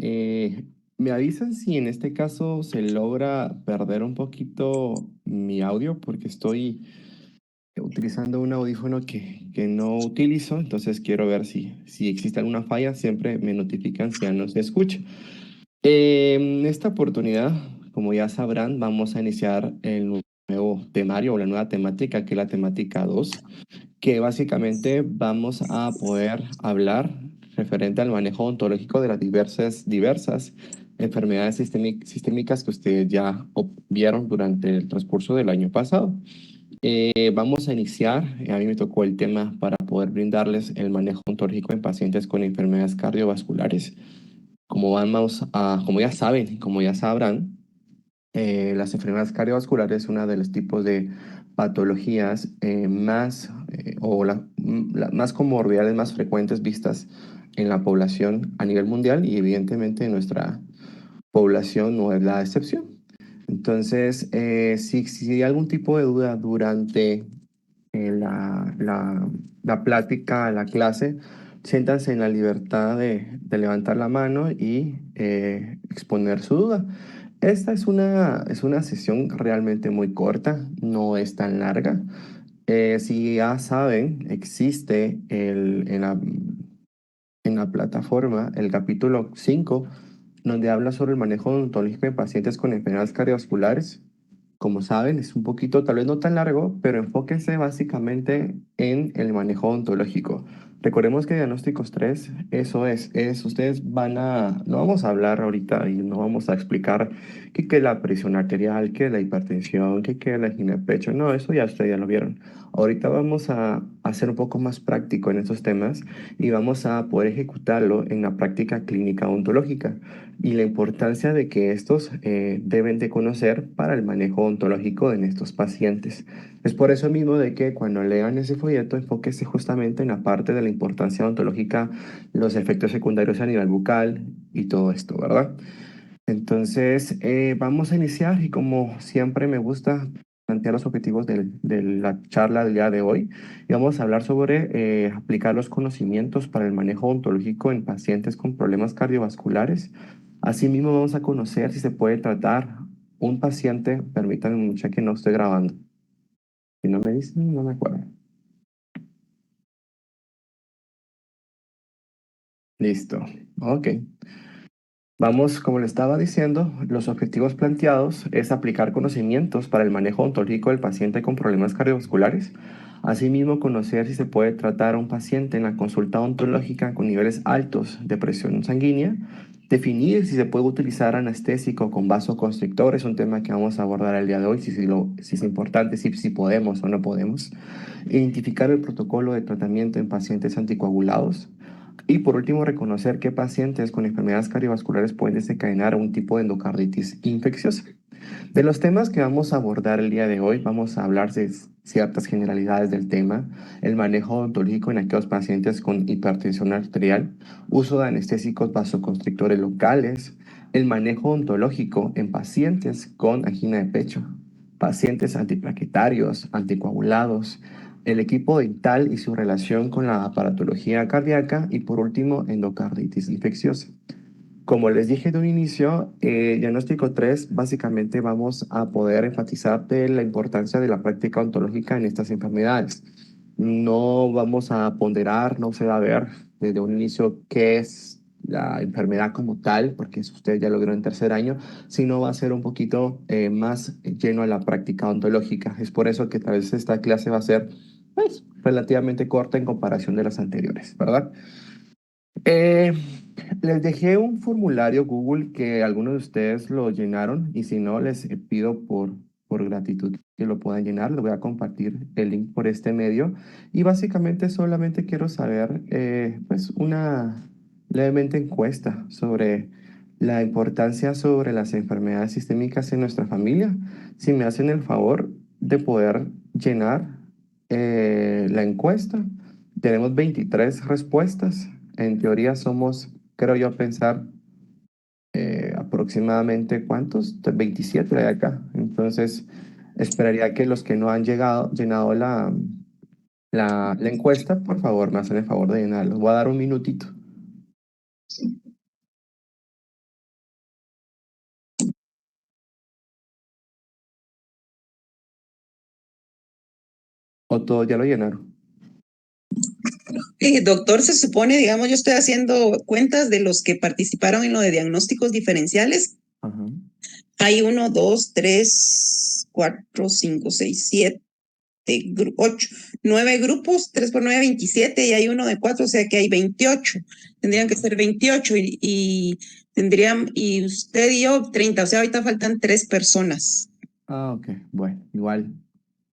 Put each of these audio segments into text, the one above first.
Me avisan si en este caso se logra perder un poquito mi audio porque estoy utilizando un audífono que no utilizo, entonces quiero ver si existe alguna falla, siempre me notifican si ya no se escucha. En esta oportunidad, como ya sabrán, vamos a iniciar el nuevo temario o la nueva temática, que es la temática 2, que básicamente vamos a poder hablar referente al manejo ontológico de las diversas enfermedades sistémicas que ustedes ya vieron durante el transcurso del año pasado. Vamos a iniciar, a mí me tocó el tema para poder brindarles el manejo ontológico en pacientes con enfermedades cardiovasculares. Como ya saben, como ya sabrán, las enfermedades cardiovasculares es uno de los tipos de patologías más comorbidades más frecuentes vistas en la población a nivel mundial y evidentemente en nuestra población no es la excepción. Entonces, si hay algún tipo de duda durante la plática, la clase, siéntanse en la libertad de levantar la mano y exponer su duda. Esta es una sesión realmente muy corta, no es tan larga. Si ya saben, existe en la plataforma el capítulo 5 donde habla sobre el manejo odontológico en pacientes con enfermedades cardiovasculares. Como saben, es un poquito, tal vez no tan largo, pero enfóquese básicamente en el manejo odontológico. Recordemos que diagnósticos 3, eso es ustedes no vamos a hablar ahorita y no vamos a explicar qué es la presión arterial, qué es la hipertensión, qué es la angina de pecho, no, eso ya ustedes ya lo vieron. Ahorita vamos a ser un poco más práctico en estos temas y vamos a poder ejecutarlo en la práctica clínica odontológica y la importancia de que estos deben de conocer para el manejo ontológico en estos pacientes. Es por eso mismo de que cuando lean ese folleto enfóquese justamente en la parte de la importancia ontológica, los efectos secundarios a nivel bucal y todo esto, ¿verdad? Entonces, vamos a iniciar y como siempre me gusta plantear los objetivos de la charla del día de hoy y vamos a hablar sobre aplicar los conocimientos para el manejo ontológico en pacientes con problemas cardiovasculares. Asimismo, vamos a conocer si se puede tratar un paciente, permítanme mucho que no estoy grabando. Si no me dicen, no me acuerdo. Listo. Ok. Vamos, como le estaba diciendo, los objetivos planteados es aplicar conocimientos para el manejo ontológico del paciente con problemas cardiovasculares. Asimismo, conocer si se puede tratar a un paciente en la consulta odontológica con niveles altos de presión sanguínea. Definir si se puede utilizar anestésico con vasoconstrictor es un tema que vamos a abordar el día de hoy, si es importante, si podemos o no podemos. Identificar el protocolo de tratamiento en pacientes anticoagulados. Y por último, reconocer qué pacientes con enfermedades cardiovasculares pueden desencadenar un tipo de endocarditis infecciosa. De los temas que vamos a abordar el día de hoy, vamos a hablar de ciertas generalidades del tema, el manejo odontológico en aquellos pacientes con hipertensión arterial, uso de anestésicos vasoconstrictores locales, el manejo odontológico en pacientes con angina de pecho, pacientes antiplaquetarios, anticoagulados, el equipo dental y su relación con la aparatología cardíaca y por último endocarditis infecciosa. Como les dije de un inicio, diagnóstico 3 básicamente vamos a poder enfatizar de la importancia de la práctica ontológica en estas enfermedades. No vamos a ponderar, no se va a ver desde un inicio qué es la enfermedad como tal, porque eso ustedes ya lo vieron en tercer año, sino va a ser un poquito más lleno a la práctica ontológica. Es por eso que tal vez esta clase va a ser pues, relativamente corta en comparación de las anteriores, ¿verdad? Eh, Les dejé un formulario Google que algunos de ustedes lo llenaron y si no, les pido por gratitud que lo puedan llenar. Les voy a compartir el link por este medio y básicamente solamente quiero saber pues una levemente encuesta sobre la importancia sobre las enfermedades sistémicas en nuestra familia. Si me hacen el favor de poder llenar la encuesta. Tenemos 23 respuestas. En teoría somos, creo yo pensar, aproximadamente ¿cuántos? 27 de acá. Entonces, esperaría que los que no han llenado la encuesta, por favor, me hacen el favor de llenarlo. Voy a dar un minutito. ¿O todo ya lo llenaron? Doctor, se supone, digamos, yo estoy haciendo cuentas de los que participaron en lo de diagnósticos diferenciales. Ajá. Hay 1, 2, 3, 4, 5, 6, 7, 8, 9 grupos, 3 por 9, 27, y hay uno de 4, o sea que hay 28. Tendrían que ser 28 y tendrían, y usted y yo 30, o sea, ahorita faltan 3 personas. Ah, ok. Bueno, igual.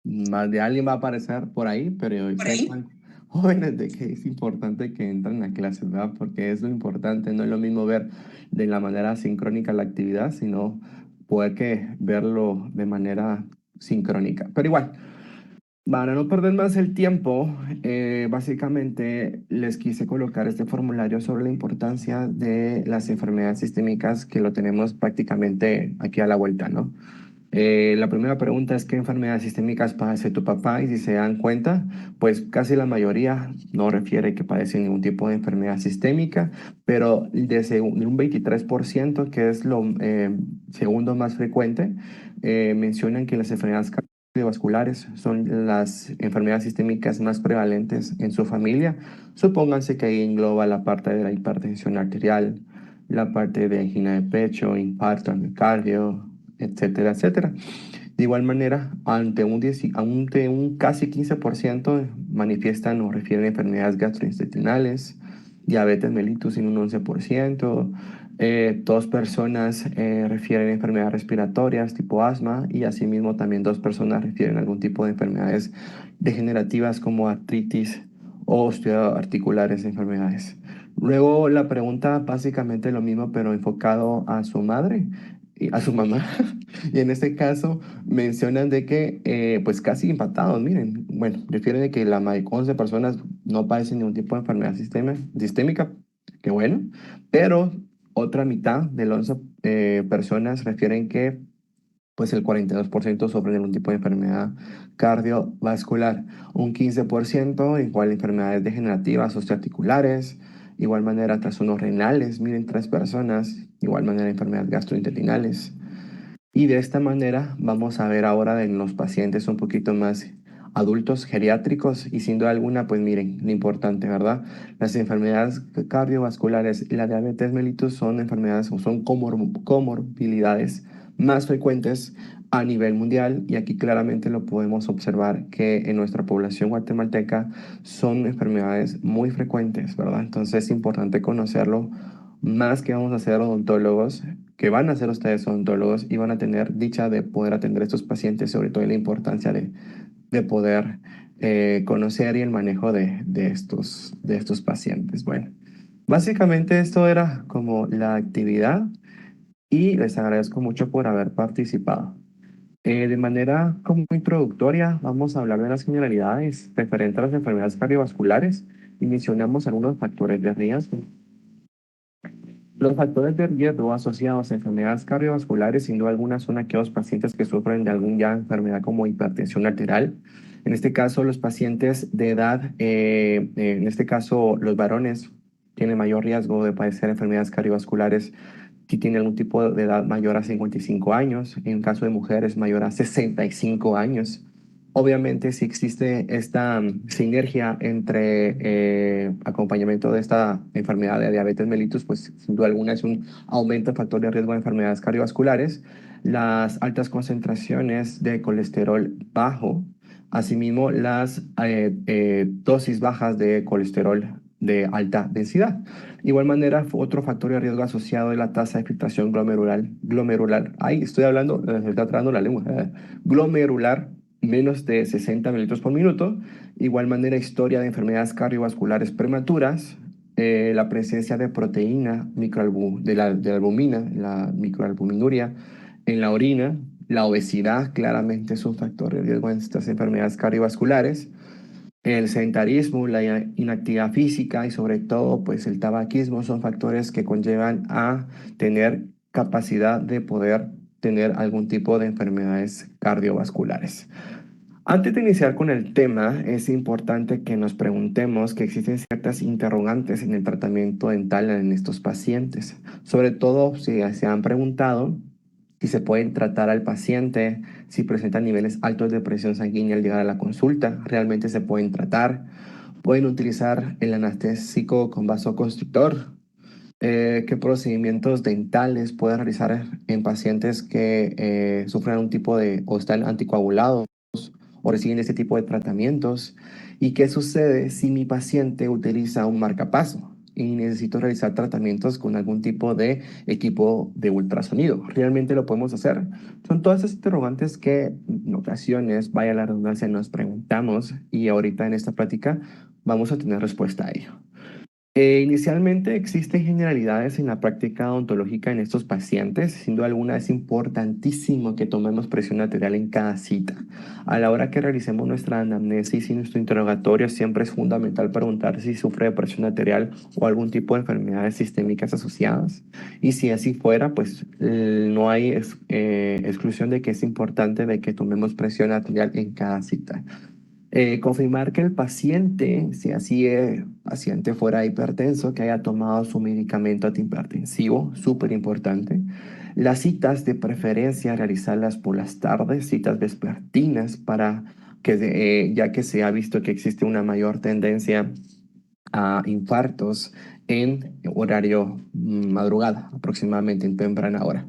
Más de alguien va a aparecer por ahí, pero Por ahí. sepan, jóvenes, de que es importante que entren a clases, ¿verdad? Porque es lo importante, no es lo mismo ver de la manera sincrónica la actividad, sino poder que verlo de manera sincrónica. Pero igual, para no perder más el tiempo, básicamente les quise colocar este formulario sobre la importancia de las enfermedades sistémicas que lo tenemos prácticamente aquí a la vuelta, ¿no? La primera pregunta es ¿qué enfermedades sistémicas padece tu papá? Y si se dan cuenta, pues casi la mayoría no refiere que padece ningún tipo de enfermedad sistémica, pero de un 23%, que es lo segundo más frecuente, mencionan que las enfermedades cardiovasculares son las enfermedades sistémicas más prevalentes en su familia. Supónganse que ahí engloba la parte de la hipertensión arterial, la parte de angina de pecho, infarto al miocardio, etcétera, etcétera. De igual manera, ante un casi 15% manifiestan o refieren enfermedades gastrointestinales, diabetes mellitus en un 11%, 2 personas refieren enfermedades respiratorias tipo asma y asimismo también 2 personas refieren algún tipo de enfermedades degenerativas como artritis o osteoarticulares enfermedades. Luego la pregunta básicamente lo mismo pero enfocado a su madre y a su mamá. Y en este caso mencionan de que, pues casi empatados, miren, bueno, refieren de que 11 personas no padecen ningún tipo de enfermedad sistémica, que bueno, pero otra mitad de las 11 personas refieren que, pues el 42% sufren algún tipo de enfermedad cardiovascular, un 15% igual enfermedades degenerativas osteoarticulares, igual manera trastornos renales, miren, 3 personas, igual manera enfermedades gastrointestinales. Y de esta manera vamos a ver ahora en los pacientes un poquito más adultos geriátricos y sin duda alguna, pues miren, lo importante, ¿verdad? Las enfermedades cardiovasculares y la diabetes mellitus son enfermedades o son comorbilidades más frecuentes a nivel mundial y aquí claramente lo podemos observar que en nuestra población guatemalteca son enfermedades muy frecuentes, ¿verdad? Entonces es importante conocerlo, más que vamos a ser odontólogos, que van a ser ustedes odontólogos y van a tener dicha de poder atender a estos pacientes, sobre todo la importancia de poder conocer y el manejo de estos pacientes. Bueno, básicamente esto era como la actividad y les agradezco mucho por haber participado. De manera como introductoria, vamos a hablar de las generalidades referentes a las enfermedades cardiovasculares y mencionamos algunos factores de riesgo. Los factores de riesgo asociados a enfermedades cardiovasculares, sin duda alguna, son aquellos pacientes que sufren de alguna ya enfermedad como hipertensión arterial. En este caso, los pacientes de edad, en este caso, los varones, tienen mayor riesgo de padecer enfermedades cardiovasculares si tienen algún tipo de edad mayor a 55 años. En caso de mujeres, mayor a 65 años. Obviamente, si existe esta sinergia entre acompañamiento de esta enfermedad de diabetes mellitus, pues sin duda alguna es un aumento en factor de riesgo de enfermedades cardiovasculares. Las altas concentraciones de colesterol bajo, asimismo las dosis bajas de colesterol de alta densidad. Igual manera, otro factor de riesgo asociado es la tasa de filtración glomerular. Ay, estoy hablando, se está trabando la lengua. Glomerular menos de 60 mililitros por minuto. Igual manera, historia de enfermedades cardiovasculares prematuras, la presencia de proteína de la albumina, la microalbuminuria en la orina, la obesidad claramente es un factor de riesgo en estas enfermedades cardiovasculares, el sedentarismo, la inactividad física y sobre todo pues el tabaquismo son factores que conllevan a tener capacidad de poder tener algún tipo de enfermedades cardiovasculares. Antes de iniciar con el tema, es importante que nos preguntemos que existen ciertas interrogantes en el tratamiento dental en estos pacientes. Sobre todo si se han preguntado si se pueden tratar al paciente, si presenta niveles altos de presión sanguínea al llegar a la consulta, realmente se pueden tratar. Pueden utilizar el anestésico con vasoconstrictor. ¿Qué procedimientos dentales pueden realizar en pacientes que sufren un tipo de o están anticoagulados o reciben este tipo de tratamientos? ¿Y qué sucede si mi paciente utiliza un marcapaso y necesito realizar tratamientos con algún tipo de equipo de ultrasonido? ¿Realmente lo podemos hacer? Son todas esas interrogantes que en ocasiones, vaya la redundancia, nos preguntamos y ahorita en esta práctica vamos a tener respuesta a ello. Inicialmente existen generalidades en la práctica odontológica en estos pacientes. Sin duda alguna es importantísimo que tomemos presión arterial en cada cita. A la hora que realicemos nuestra anamnesis y nuestro interrogatorio, siempre es fundamental preguntar si sufre de presión arterial o algún tipo de enfermedades sistémicas asociadas. Y si así fuera, pues no hay exclusión de que es importante de que tomemos presión arterial en cada cita. Confirmar que el paciente, si así el paciente fuera hipertenso, que haya tomado su medicamento antihipertensivo, súper importante. Las citas de preferencia realizarlas por las tardes, citas vespertinas, para que, ya que se ha visto que existe una mayor tendencia a infartos en horario madrugada, aproximadamente en temprana hora.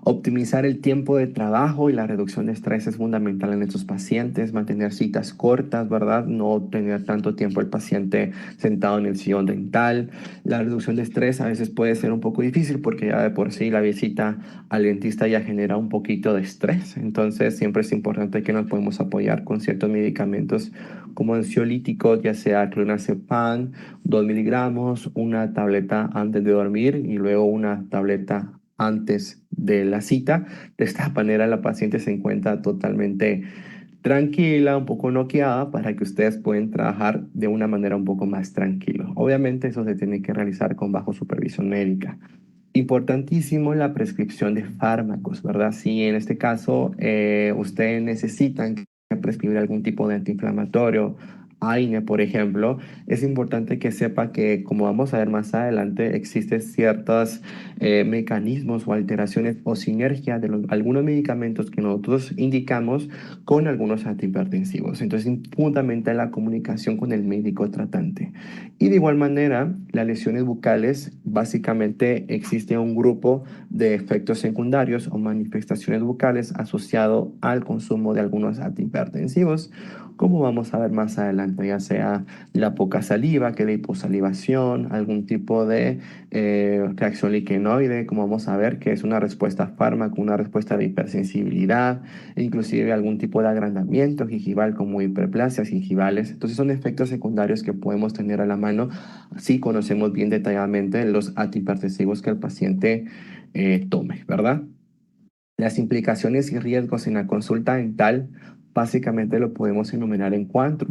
Optimizar el tiempo de trabajo y la reducción de estrés es fundamental en estos pacientes, mantener citas cortas, ¿verdad? No tener tanto tiempo el paciente sentado en el sillón dental. La reducción de estrés a veces puede ser un poco difícil porque ya de por sí la visita al dentista ya genera un poquito de estrés. Entonces siempre es importante que nos podemos apoyar con ciertos medicamentos como ansiolíticos, ya sea clonazepam, 2 miligramos, una tableta antes de dormir y luego una tableta antes de la cita. De esta manera la paciente se encuentra totalmente tranquila, un poco noqueada, para que ustedes puedan trabajar de una manera un poco más tranquila. Obviamente eso se tiene que realizar con bajo supervisión médica. Importantísimo la prescripción de fármacos, ¿verdad? Si en este caso ustedes necesitan prescribir algún tipo de antiinflamatorio, AINE, por ejemplo, es importante que sepa que, como vamos a ver más adelante, existen ciertos mecanismos o alteraciones o sinergia de algunos medicamentos que nosotros indicamos con algunos antihipertensivos. Entonces, es fundamental la comunicación con el médico tratante. Y de igual manera, las lesiones bucales, básicamente existe un grupo de efectos secundarios o manifestaciones bucales asociado al consumo de algunos antihipertensivos, como vamos a ver más adelante, ya sea la poca saliva, que la hiposalivación, algún tipo de reacción liquenoide, como vamos a ver, que es una respuesta a fármaco, una respuesta de hipersensibilidad, e inclusive algún tipo de agrandamiento gingival como hiperplasias gingivales. Entonces son efectos secundarios que podemos tener a la mano si conocemos bien detalladamente los antihipertensivos que el paciente tome, ¿verdad? Las implicaciones y riesgos en la consulta dental básicamente lo podemos enumerar en cuatro.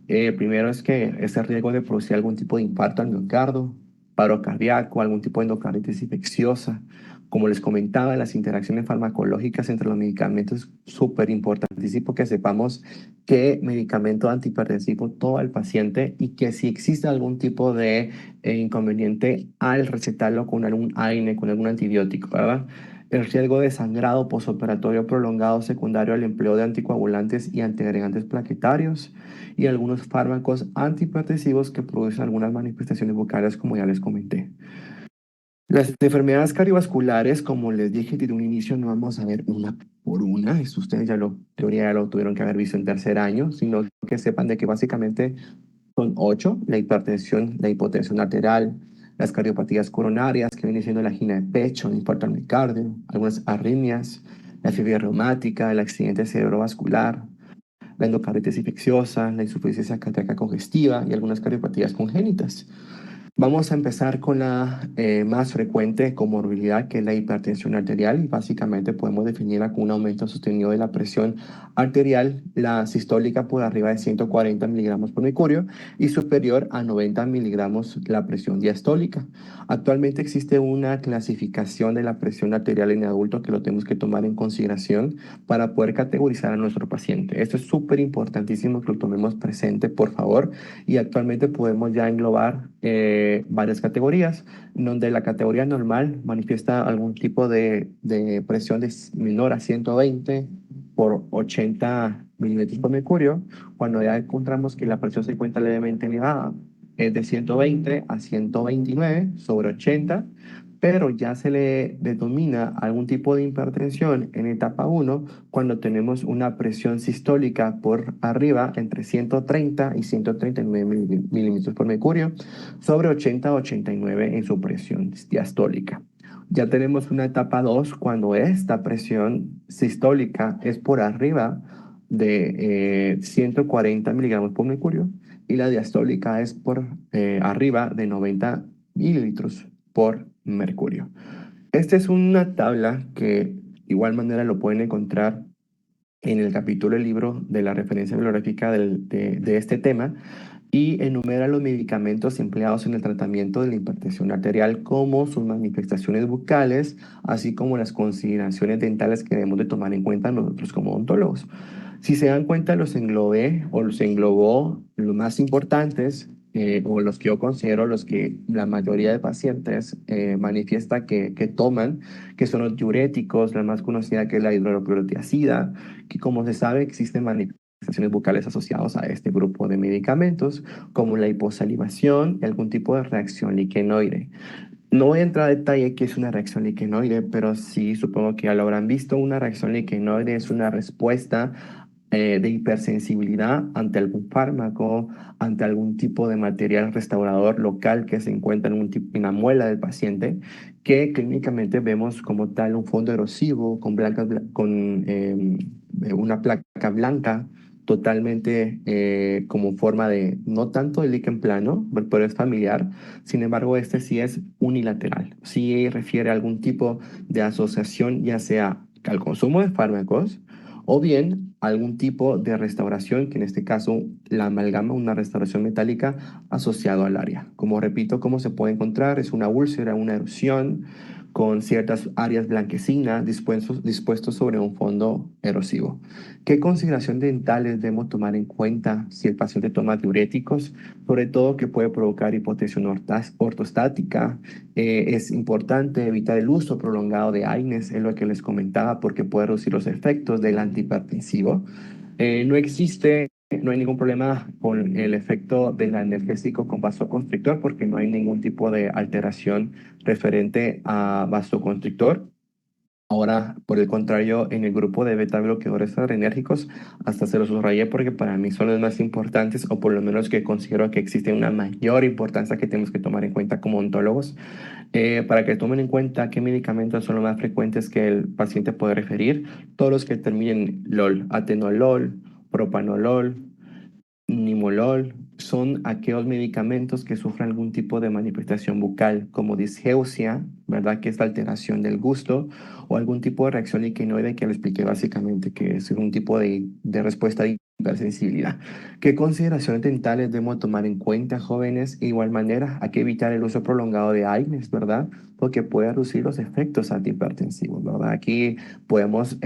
Primero es que ese riesgo de producir algún tipo de infarto al miocardio, paro cardíaco, algún tipo de endocarditis infecciosa. Como les comentaba, las interacciones farmacológicas entre los medicamentos es súper importantísimo que sepamos qué medicamento antihipertensivo toma el paciente y que si existe algún tipo de inconveniente al recetarlo con algún AINE, con algún antibiótico, ¿verdad? El riesgo de sangrado posoperatorio prolongado secundario al empleo de anticoagulantes y antiagregantes plaquetarios y algunos fármacos antihipertensivos que producen algunas manifestaciones bucales, como ya les comenté. Las enfermedades cardiovasculares, como les dije desde un inicio, no vamos a ver una por una. Esto ustedes ya lo, teoría ya lo tuvieron que haber visto en tercer año, sino que sepan de que básicamente son ocho: la hipertensión, la hipotensión arterial, las cardiopatías coronarias, que viene siendo la angina de pecho, el infarto al miocardio, algunas arritmias, la fiebre reumática, el accidente cerebrovascular, la endocarditis infecciosa, la insuficiencia cardíaca congestiva y algunas cardiopatías congénitas. Vamos a empezar con la más frecuente comorbilidad, que es la hipertensión arterial, y básicamente podemos definirla con un aumento sostenido de la presión arterial, la sistólica por arriba de 140 miligramos por mercurio y superior a 90 miligramos la presión diastólica. Actualmente existe una clasificación de la presión arterial en adultos que lo tenemos que tomar en consideración para poder categorizar a nuestro paciente. Esto es súper importantísimo que lo tomemos presente, por favor, y actualmente podemos ya englobar varias categorías, donde la categoría normal manifiesta algún tipo de presión menor a 120 por 80 milímetros por mercurio, cuando ya encontramos que la presión se encuentra levemente elevada, es de 120 a 129 sobre 80, pero ya se le denomina algún tipo de hipertensión en etapa uno cuando tenemos una presión sistólica por arriba entre 130 y 139 milímetros por mercurio sobre 80 a 89 en su presión diastólica. Ya tenemos una etapa 2 cuando esta presión sistólica es por arriba de 140 miligramos por mercurio y la diastólica es por arriba de 90 mililitros por mercurio. Esta es una tabla que de igual manera lo pueden encontrar en el capítulo del libro de la referencia bibliográfica de este tema y enumera los medicamentos empleados en el tratamiento de la hipertensión arterial como sus manifestaciones bucales, así como las consideraciones dentales que debemos de tomar en cuenta nosotros como odontólogos. Si se dan cuenta, los englobé o los englobó los más importantes o los que yo considero los que la mayoría de pacientes manifiesta que toman, que son los diuréticos, la más conocida que es la hidroclorotiazida, que como se sabe existen manifestaciones bucales asociadas a este grupo de medicamentos, como la hiposalivación y algún tipo de reacción liquenoide. No voy a entrar a detalle qué es una reacción liquenoide, pero sí supongo que ya lo habrán visto. Una reacción liquenoide es una respuesta de hipersensibilidad ante algún fármaco, ante algún tipo de material restaurador local que se encuentra en la muela del paciente, que clínicamente vemos como tal un fondo erosivo con una placa blanca totalmente como forma de, no tanto de líquen plano, pero es familiar. Sin embargo, este sí es unilateral. Sí refiere a algún tipo de asociación, ya sea al consumo de fármacos o bien algún tipo de restauración, que en este caso la amalgama, una restauración metálica asociado al área. Como repito, cómo se puede encontrar, es una úlcera, una erosión con ciertas áreas blanquecinas dispuestos sobre un fondo erosivo. ¿Qué consideración dentales debemos tomar en cuenta si el paciente toma diuréticos? Sobre todo que puede provocar hipotensión ortostática. Es importante evitar el uso prolongado de AINES, es lo que les comentaba, porque puede reducir los efectos del antihipertensivo. No hay ningún problema con el efecto del analgésico con vasoconstrictor porque no hay ningún tipo de alteración referente a vasoconstrictor. Ahora, por el contrario, en el grupo de beta bloqueadores adrenérgicos, hasta se los subrayé porque para mí son los más importantes, o por lo menos que considero que existe una mayor importancia que tenemos que tomar en cuenta como ontólogos, para que tomen en cuenta qué medicamentos son los más frecuentes que el paciente puede referir, todos los que terminen LOL, atenolol, propanolol, Nimolol son aquellos medicamentos que sufren algún tipo de manifestación bucal, como disgeusia, ¿verdad? Que es la alteración del gusto, o algún tipo de reacción liquinoide que le expliqué básicamente, que es un tipo de respuesta de hipersensibilidad. ¿Qué consideraciones dentales debemos tomar en cuenta, jóvenes? De igual manera, hay que evitar el uso prolongado de AINES, ¿verdad? Porque puede reducir los efectos antihipertensivos, ¿verdad? Aquí podemos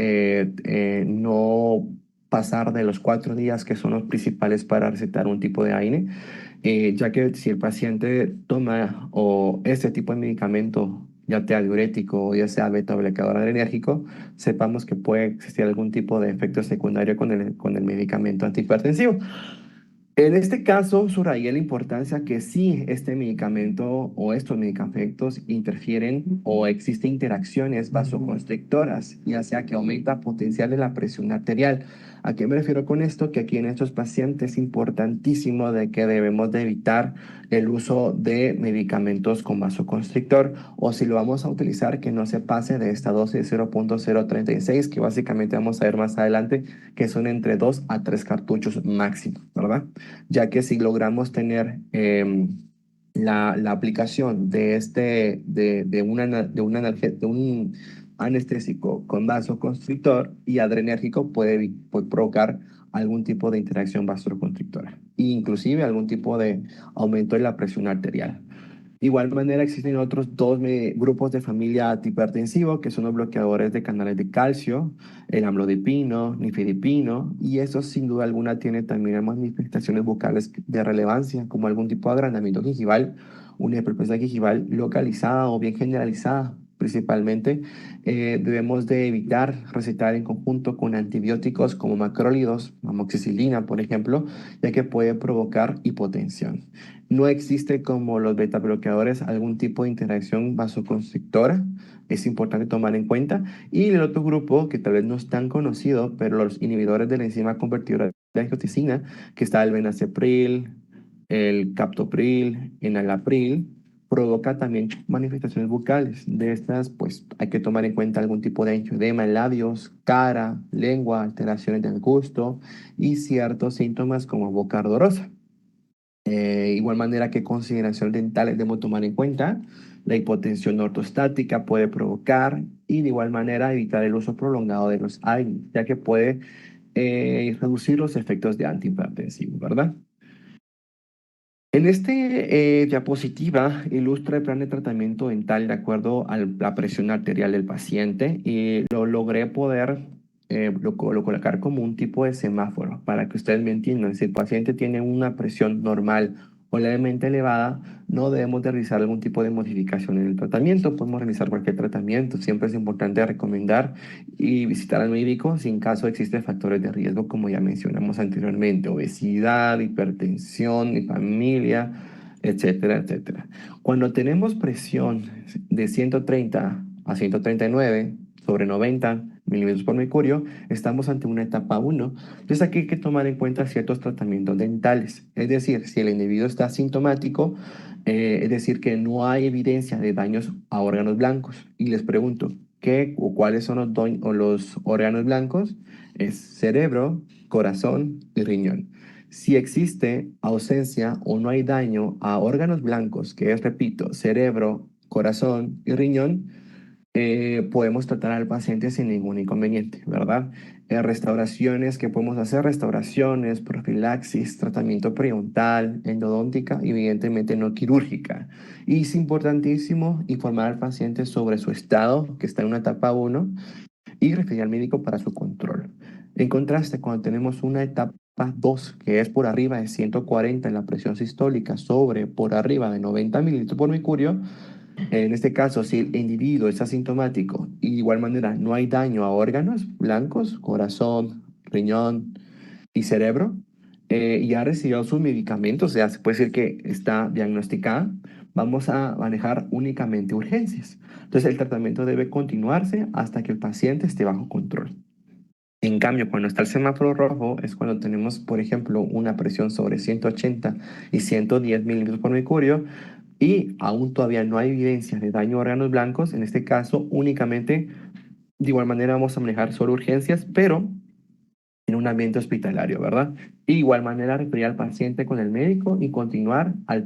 no pasar de los 4 días que son los principales para recetar un tipo de AINE, ya que si el paciente toma o este tipo de medicamento, ya sea diurético o ya sea beta bloqueador adrenérgico, sepamos que puede existir algún tipo de efecto secundario con el medicamento antihipertensivo. En este caso, subrayé la importancia que si este medicamento o estos medicamentos interfieren o existen interacciones vasoconstrictoras, ya sea que aumenta potencial de la presión arterial. ¿A qué me refiero con esto? Que aquí en estos pacientes es importantísimo de que debemos de evitar el uso de medicamentos con vasoconstrictor o si lo vamos a utilizar que no se pase de esta dosis de 0.036 que básicamente vamos a ver más adelante que son entre 2 a 3 cartuchos máximo, ¿verdad? Ya que si logramos tener la aplicación de un anestésico con vasoconstrictor y adrenérgico puede provocar algún tipo de interacción vasoconstrictora, e inclusive algún tipo de aumento en la presión arterial. De igual manera, existen otros dos grupos de familia hipertensivo, que son los bloqueadores de canales de calcio, el amlodipino, nifedipino, y eso sin duda alguna tiene también manifestaciones bucales de relevancia, como algún tipo de agrandamiento gingival una hiperplasia gingival localizada o bien generalizada. Principalmente debemos de evitar recetar en conjunto con antibióticos como macrólidos, amoxicilina, por ejemplo, ya que puede provocar hipotensión. No existe como los beta bloqueadores algún tipo de interacción vasoconstrictora, es importante tomar en cuenta. Y el otro grupo, que tal vez no es tan conocido, pero los inhibidores de la enzima convertidora de angiotensina, que está el benacepril, el captopril, enalapril, provoca también manifestaciones bucales. De estas, pues hay que tomar en cuenta algún tipo de angioedema en labios, cara, lengua, alteraciones del gusto y ciertos síntomas como boca ardorosa. Igual manera que consideraciones dentales debemos tomar en cuenta. La hipotensión ortostática puede provocar y de igual manera evitar el uso prolongado de los AINES, ya que puede reducir los efectos de antihipertensivos, ¿verdad? En este diapositiva ilustra el plan de tratamiento dental de acuerdo a la presión arterial del paciente y lo logré poder lo colocar como un tipo de semáforo para que ustedes me entiendan. Si el paciente tiene una presión normal o levemente elevada, no debemos de realizar algún tipo de modificación en el tratamiento. Podemos realizar cualquier tratamiento. Siempre es importante recomendar y visitar al médico si en caso existen factores de riesgo, como ya mencionamos anteriormente, obesidad, hipertensión, mi familia, etcétera, etcétera. Cuando tenemos presión de 130 a 139 sobre 90 milímetros por mercurio, estamos ante una etapa 1. Entonces aquí hay que tomar en cuenta ciertos tratamientos dentales. Es decir, si el individuo está sintomático, es decir, que no hay evidencia de daños a órganos blancos. Y les pregunto, ¿qué o cuáles son los órganos blancos? Es cerebro, corazón y riñón. Si existe ausencia o no hay daño a órganos blancos, que es, repito, cerebro, corazón y riñón, podemos tratar al paciente sin ningún inconveniente, ¿verdad? Restauraciones que podemos hacer, restauraciones, profilaxis, tratamiento periodontal, endodóntica y evidentemente no quirúrgica. Y es importantísimo informar al paciente sobre su estado, que está en una etapa 1, y referir al médico para su control. En contraste, cuando tenemos una etapa 2, que es por arriba de 140 en la presión sistólica sobre por arriba de 90 mililitros por mercurio, en este caso, si el individuo es asintomático y de igual manera no hay daño a órganos blancos, corazón, riñón y cerebro, y ha recibido sus medicamentos, o sea, se puede decir que está diagnosticada, vamos a manejar únicamente urgencias. Entonces, el tratamiento debe continuarse hasta que el paciente esté bajo control. En cambio, cuando está el semáforo rojo es cuando tenemos, por ejemplo, una presión sobre 180 y 110 milímetros por mercurio, y aún todavía no hay evidencia de daño a órganos blancos. En este caso, únicamente, de igual manera, vamos a manejar solo urgencias, pero en un ambiente hospitalario, ¿verdad? Y de igual manera, referir al paciente con el médico y continuar el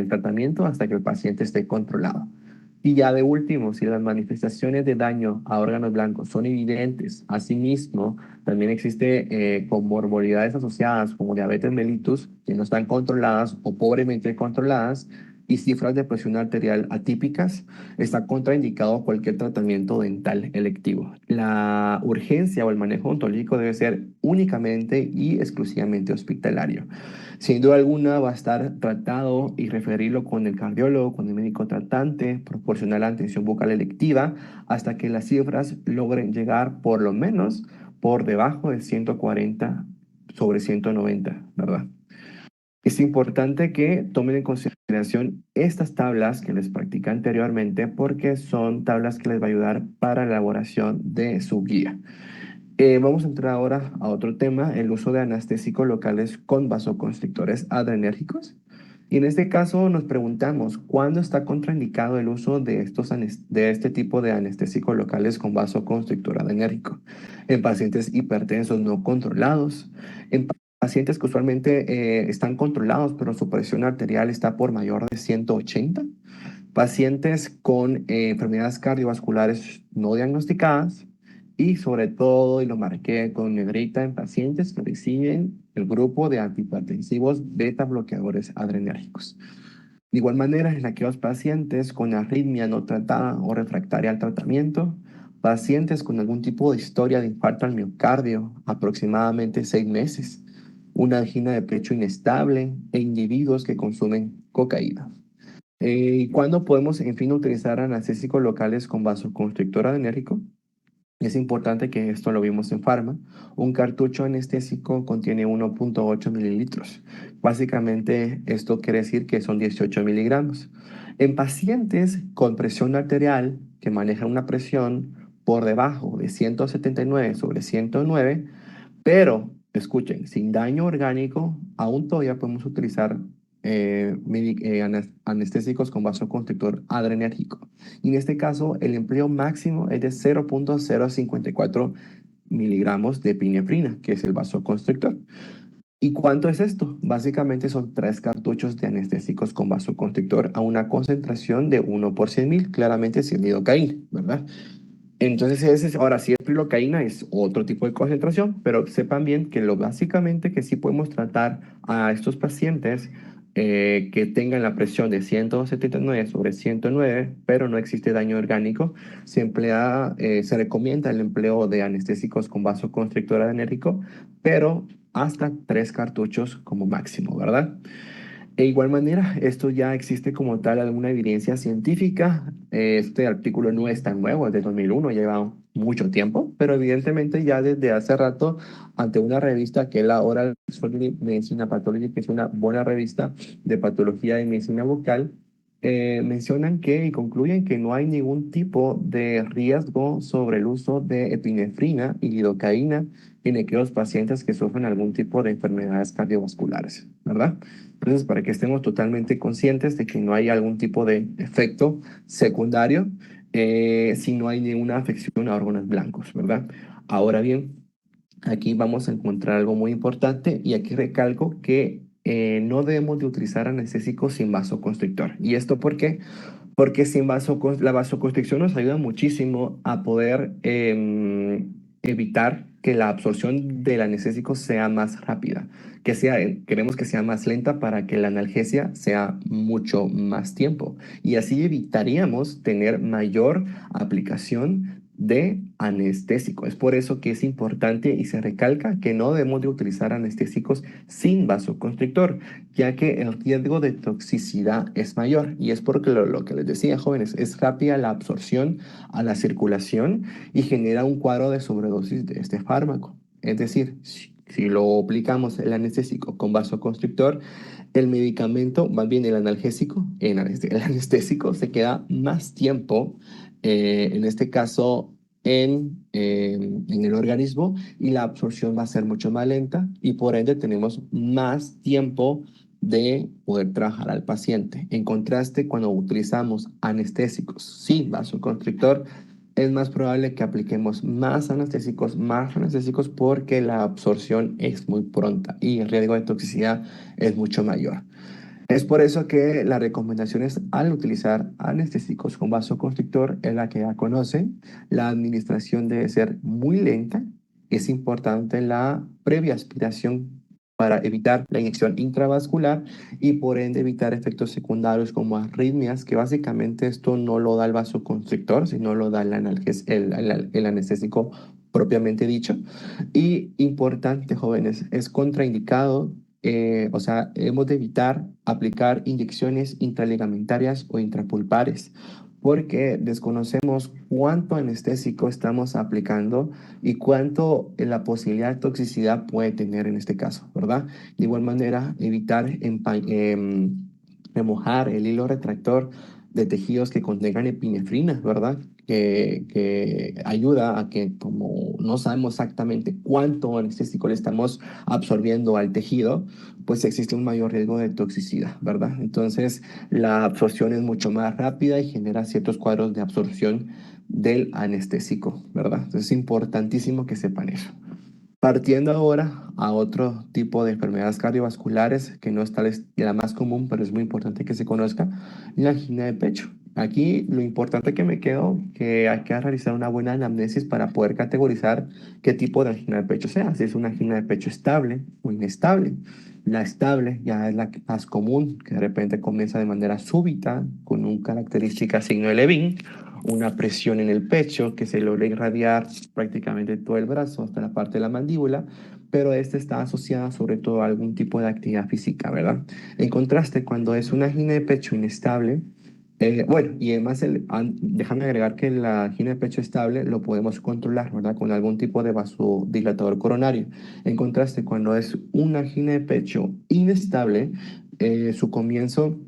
tratamiento hasta que el paciente esté controlado. Y ya de último, si las manifestaciones de daño a órganos blancos son evidentes, asimismo, también existe comorbilidades asociadas como diabetes mellitus que no están controladas o pobremente controladas y cifras de presión arterial atípicas, está contraindicado cualquier tratamiento dental electivo. La urgencia o el manejo odontológico debe ser únicamente y exclusivamente hospitalario. Sin duda alguna va a estar tratado y referirlo con el cardiólogo, con el médico tratante, proporcionar la atención bucal electiva hasta que las cifras logren llegar por lo menos por debajo de 140 sobre 190, ¿verdad? Es importante que tomen en consideración estas tablas que les practiqué anteriormente porque son tablas que les va a ayudar para la elaboración de su guía. Vamos a entrar ahora a otro tema, el uso de anestésicos locales con vasoconstrictores adrenérgicos. Y en este caso nos preguntamos, ¿cuándo está contraindicado el uso de, de este tipo de anestésicos locales con vasoconstrictor adrenérgico? En pacientes hipertensos no controlados, en pacientes que usualmente están controlados, pero su presión arterial está por mayor de 180, pacientes con enfermedades cardiovasculares no diagnosticadas y sobre todo, y lo marqué con negrita, en pacientes que reciben el grupo de antihipertensivos beta bloqueadores adrenérgicos. De igual manera, en aquellos pacientes con arritmia no tratada o refractaria al tratamiento, pacientes con algún tipo de historia de infarto al miocardio, aproximadamente 6 meses, una angina de pecho inestable e individuos que consumen cocaína. ¿Y cuándo podemos, en fin, utilizar anestésicos locales con vasoconstrictor adrenérgico? Es importante que esto lo vimos en Pharma. Un cartucho anestésico contiene 1.8 mililitros. Básicamente, esto quiere decir que son 18 miligramos. En pacientes con presión arterial que manejan una presión por debajo de 179 sobre 109, pero, escuchen, sin daño orgánico, aún todavía podemos utilizar anestésicos con vasoconstrictor adrenérgico. Y en este caso, el empleo máximo es de 0.054 miligramos de epinefrina, que es el vasoconstrictor. ¿Y cuánto es esto? Básicamente son 3 cartuchos de anestésicos con vasoconstrictor a una concentración de 1 por 100.000, claramente sin lidocaína, ¿verdad? Entonces, ahora sí, el prilocaína es otro tipo de concentración, pero sepan bien que lo básicamente que sí podemos tratar a estos pacientes que tengan la presión de 179 sobre 109, pero no existe daño orgánico, se recomienda el empleo de anestésicos con vasoconstrictor adrenérgico, pero hasta 3 cartuchos como máximo, ¿verdad? De igual manera, esto ya existe como tal alguna evidencia científica. Este artículo no es tan nuevo, es de 2001, lleva mucho tiempo, pero evidentemente ya desde hace rato, ante una revista que es la Oral Medicina Pathology, que es una buena revista de patología de medicina bucal, mencionan que y concluyen que no hay ningún tipo de riesgo sobre el uso de epinefrina y lidocaína en aquellos pacientes que sufren algún tipo de enfermedades cardiovasculares, ¿verdad? Entonces, para que estemos totalmente conscientes de que no hay algún tipo de efecto secundario si no hay ninguna afección a órganos blancos, ¿verdad? Ahora bien, aquí vamos a encontrar algo muy importante y aquí recalco que no debemos de utilizar anestésicos sin vasoconstrictor. ¿Y esto por qué? Porque la vasoconstricción nos ayuda muchísimo a poder evitar que la absorción del anestésico sea más rápida, queremos que sea más lenta para que la analgesia sea mucho más tiempo. Y así evitaríamos tener mayor aplicación de anestésico. Es por eso que es importante y se recalca que no debemos de utilizar anestésicos sin vasoconstrictor, ya que el riesgo de toxicidad es mayor. Y es porque lo que les decía, jóvenes, es rápida la absorción a la circulación y genera un cuadro de sobredosis de este fármaco. Es decir, si lo aplicamos el anestésico con vasoconstrictor, el medicamento, más bien el analgésico, el anestésico se queda más tiempo, en este caso, en el organismo y la absorción va a ser mucho más lenta y por ende tenemos más tiempo de poder trabajar al paciente. En contraste, cuando utilizamos anestésicos sin vasoconstrictor, es más probable que apliquemos más anestésicos porque la absorción es muy pronta y el riesgo de toxicidad es mucho mayor. Es por eso que las recomendaciones al utilizar anestésicos con vasoconstrictor es la que ya conocen. La administración debe ser muy lenta. Es importante la previa aspiración para evitar la inyección intravascular y por ende evitar efectos secundarios como arritmias, que básicamente esto no lo da el vasoconstrictor, sino lo da el anestésico propiamente dicho. Y importante, jóvenes, es contraindicado, o sea, hemos de evitar aplicar inyecciones intraligamentarias o intrapulpares porque desconocemos cuánto anestésico estamos aplicando y cuánto la posibilidad de toxicidad puede tener en este caso, ¿verdad? De igual manera, evitar remojar el hilo retractor de tejidos que contengan epinefrina, ¿verdad? Que ayuda a que como no sabemos exactamente cuánto anestésico le estamos absorbiendo al tejido, pues existe un mayor riesgo de toxicidad, ¿verdad? Entonces la absorción es mucho más rápida y genera ciertos cuadros de absorción del anestésico, ¿verdad? Entonces es importantísimo que sepan eso. Partiendo ahora a otro tipo de enfermedades cardiovasculares que no es tal vez la más común, pero es muy importante que se conozca, la angina de pecho. Aquí lo importante que me quedó que hay que realizar una buena anamnesis para poder categorizar qué tipo de angina de pecho sea, si es una angina de pecho estable o inestable. La estable ya es la más común, que de repente comienza de manera súbita con un característica signo de Levin, una presión en el pecho que se logra irradiar prácticamente todo el brazo hasta la parte de la mandíbula, pero esta está asociada sobre todo a algún tipo de actividad física, ¿verdad? En contraste, cuando es una angina de pecho inestable, bueno, y además déjame agregar que la angina de pecho estable lo podemos controlar, ¿verdad? Con algún tipo de vasodilatador coronario. En contraste, cuando es una angina de pecho inestable, su comienzo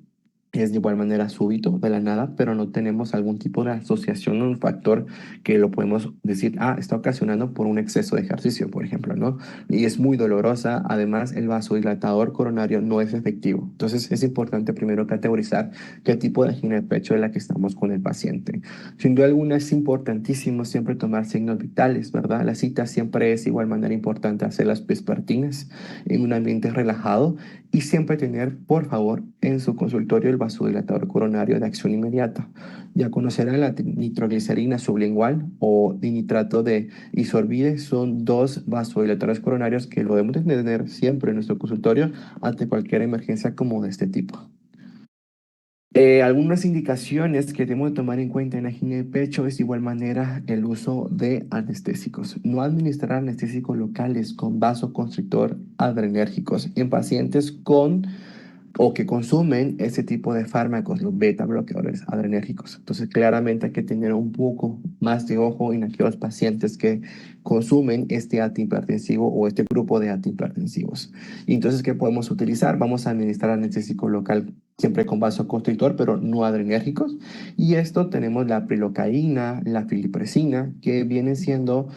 es de igual manera súbito, de la nada, pero no tenemos algún tipo de asociación o un factor que lo podemos decir, ah, está ocasionando por un exceso de ejercicio, por ejemplo, ¿no? Y es muy dolorosa. Además, el vasodilatador coronario no es efectivo. Entonces, es importante primero categorizar qué tipo de angina de pecho es la que estamos con el paciente. Sin duda alguna, es importantísimo siempre tomar signos vitales, ¿verdad? La cita siempre es de igual manera importante hacer las vespertinas en un ambiente relajado y siempre tener, por favor, en su consultorio el vasodilatador coronario de acción inmediata. Ya conocerán la nitroglicerina sublingual o dinitrato de isorbide. Son dos vasodilatadores coronarios que lo debemos de tener siempre en nuestro consultorio ante cualquier emergencia como de este tipo. Algunas indicaciones que debemos de tomar en cuenta en la angina de pecho es de igual manera el uso de anestésicos. No administrar anestésicos locales con vasoconstrictor adrenérgicos en pacientes con o que consumen ese tipo de fármacos, los beta bloqueadores adrenérgicos. Entonces, claramente hay que tener un poco más de ojo en aquellos pacientes que consumen este antihipertensivo o este grupo de antihipertensivos. Y entonces, ¿qué podemos utilizar? Vamos a administrar anestésico local siempre con vasoconstrictor, pero no adrenérgicos. Y esto tenemos la prilocaína, la filipresina, que vienen siendo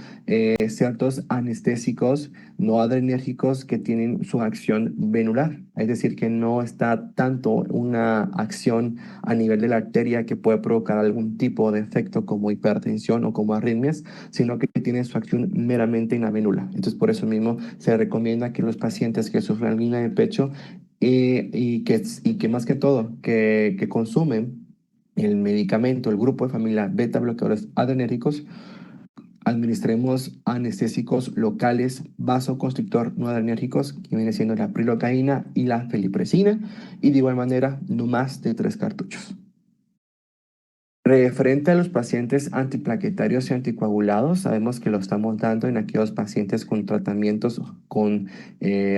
ciertos anestésicos no adrenérgicos que tienen su acción venular, es decir, que no está tanto una acción a nivel de la arteria que puede provocar algún tipo de efecto como hipertensión o como arritmias, sino que tiene su acción meramente en la vénula. Entonces, por eso mismo se recomienda que los pacientes que sufren angina de pecho y que más que todo, que consumen el medicamento, el grupo de familia beta bloqueadores adrenérgicos, administremos anestésicos locales vasoconstrictor no adrenérgicos, que viene siendo la prilocaína y la felipresina, y de igual manera no más de 3 cartuchos. Referente a los pacientes antiplaquetarios y anticoagulados, sabemos que lo estamos dando en aquellos pacientes con tratamientos con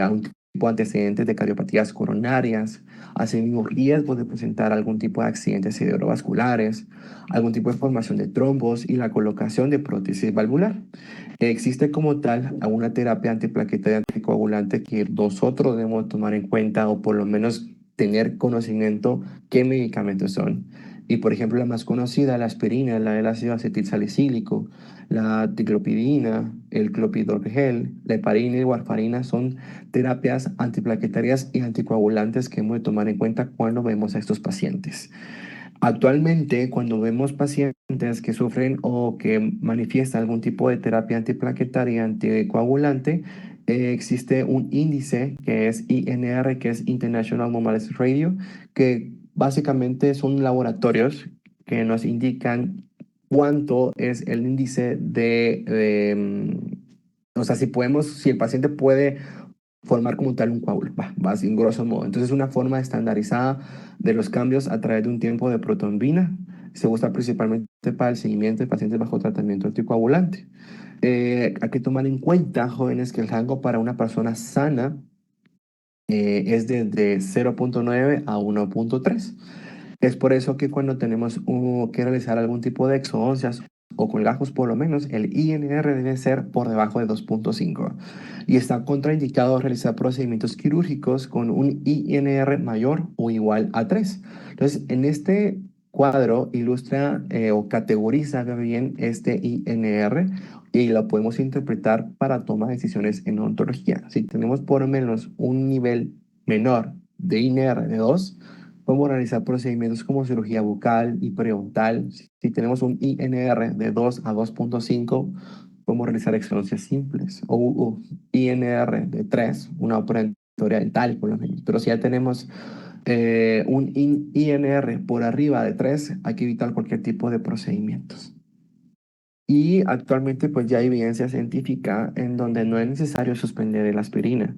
algún tipo de antecedentes de cardiopatías coronarias, asimismo riesgos de presentar algún tipo de accidentes cerebrovasculares, algún tipo de formación de trombos y la colocación de prótesis valvular. Existe como tal una terapia antiplaquetaria anticoagulante que nosotros debemos tomar en cuenta o por lo menos tener conocimiento qué medicamentos son. Y por ejemplo, la más conocida, la aspirina, la del ácido acetilsalicílico, la ticlopidina, el clopidogrel, la heparina y warfarina son terapias antiplaquetarias y anticoagulantes que hemos de tomar en cuenta cuando vemos a estos pacientes. Actualmente, cuando vemos pacientes que sufren o que manifiestan algún tipo de terapia antiplaquetaria, anticoagulante, existe un índice que es INR, que es International Normalized Radio, que básicamente son laboratorios que nos indican cuánto es el índice o sea, si el paciente puede formar como tal un coágulo, va así en grosso modo. Entonces, es una forma estandarizada de los cambios a través de un tiempo de protombina. Se usa principalmente para el seguimiento de pacientes bajo tratamiento anticoagulante. Hay que tomar en cuenta, jóvenes, que el rango para una persona sana es desde 0,9 a 1,3. Es por eso que cuando tenemos que realizar algún tipo de exodoncias o colgajos, por lo menos el INR debe ser por debajo de 2,5. Y está contraindicado realizar procedimientos quirúrgicos con un INR mayor o igual a 3. Entonces, en este cuadro ilustra o categoriza bien este INR y lo podemos interpretar para toma de decisiones en odontología. Si tenemos por lo menos un nivel menor de INR de 2, podemos realizar procedimientos como cirugía bucal y periodontal. Si tenemos un INR de 2 a 2,5, podemos realizar exodoncias simples. O INR de 3, una operatoria dental, por lo menos. Pero si ya tenemos un INR por arriba de 3, hay que evitar cualquier tipo de procedimientos. Y actualmente pues ya hay evidencia científica en donde no es necesario suspender la aspirina,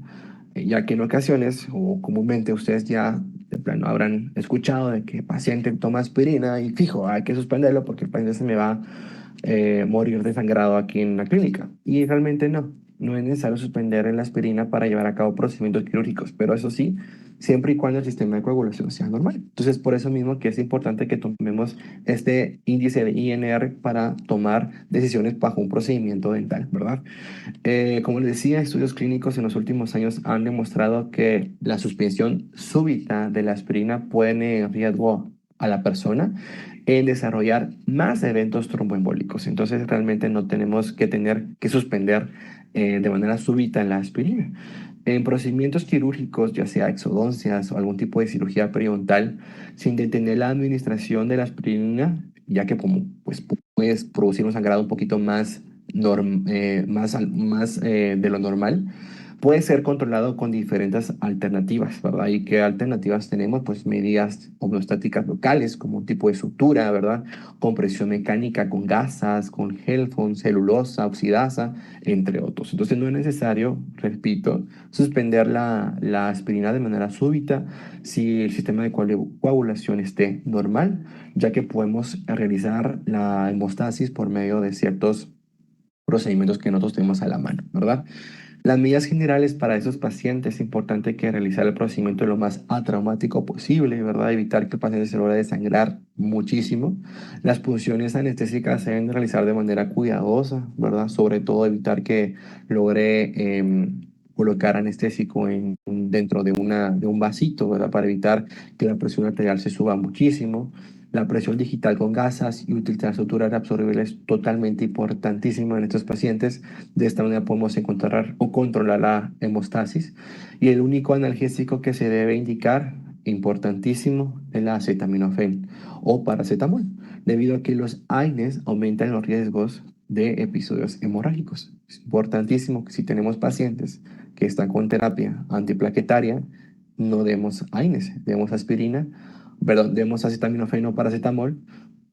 ya que en ocasiones o comúnmente ustedes ya de plano habrán escuchado de que el paciente toma aspirina y fijo, hay que suspenderlo porque el paciente se me va a morir desangrado aquí en la clínica. Y realmente no. no es necesario suspender la aspirina para llevar a cabo procedimientos quirúrgicos, pero eso sí, siempre y cuando el sistema de coagulación sea normal. Entonces, por eso mismo que es importante que tomemos este índice de INR para tomar decisiones bajo un procedimiento dental, ¿verdad? Como les decía, estudios clínicos en los últimos años han demostrado que la suspensión súbita de la aspirina pone en riesgo a la persona en desarrollar más eventos tromboembólicos. Entonces, realmente no tenemos que tener que suspender de manera súbita la aspirina. En procedimientos quirúrgicos, ya sea exodoncias o algún tipo de cirugía periodontal, sin detener la administración de la aspirina, ya que como pues, puedes producir un sangrado un poquito más de lo normal, puede ser controlado con diferentes alternativas, ¿verdad? ¿Y qué alternativas tenemos? Pues medidas homeostáticas locales, como un tipo de sutura, ¿verdad? Compresión mecánica con gasas, con gelfón, celulosa, oxidasa, entre otros. Entonces no es necesario, repito, suspender la aspirina de manera súbita si el sistema de coagulación esté normal, ya que podemos realizar la hemostasis por medio de ciertos procedimientos que nosotros tenemos a la mano, ¿verdad? Las medidas generales para esos pacientes es importante que realizar el procedimiento lo más atraumático posible, ¿verdad? Evitar que el paciente se logre desangrar muchísimo. Las punciones anestésicas se deben realizar de manera cuidadosa, ¿verdad? Sobre todo evitar que logre colocar anestésico dentro de un vasito, ¿verdad? Para evitar que la presión arterial se suba muchísimo. La presión digital con gasas y utilizar suturas absorbibles es totalmente importantísimo en estos pacientes. De esta manera podemos encontrar o controlar la hemostasis. Y el único analgésico que se debe indicar, importantísimo, es la acetaminofén o paracetamol, debido a que los AINES aumentan los riesgos de episodios hemorrágicos. Es importantísimo que si tenemos pacientes que están con terapia antiplaquetaria, no demos AINES, demos aspirina, perdón, demos acetaminofén o paracetamol,